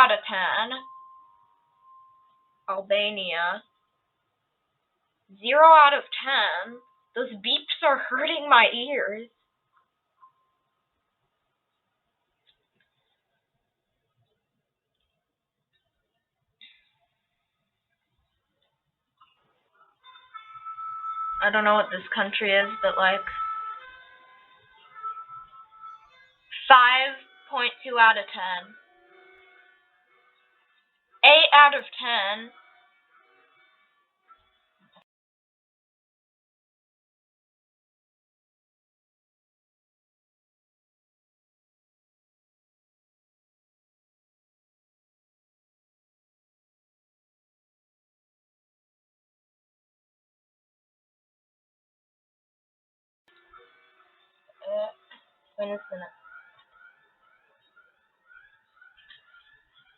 out of 10. Albania. 0 out of 10. Those beeps are hurting my ears. I don't know what this country is, but like 5.2 out of 10. 8 out of 10.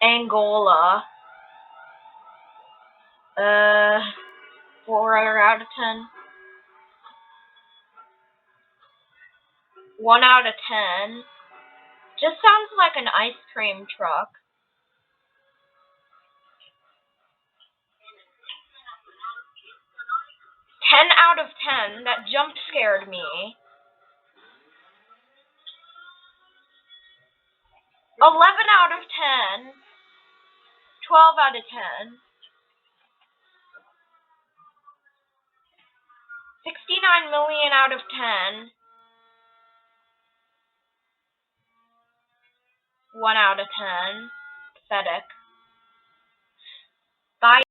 Angola. 4 out of 10. 1 out of 10. Just sounds like an ice cream truck. 10 out of 10. That jump scared me. 11 out of 10. 12 out of 10. 69 million out of 10. 1 out of 10. Pathetic. Bye.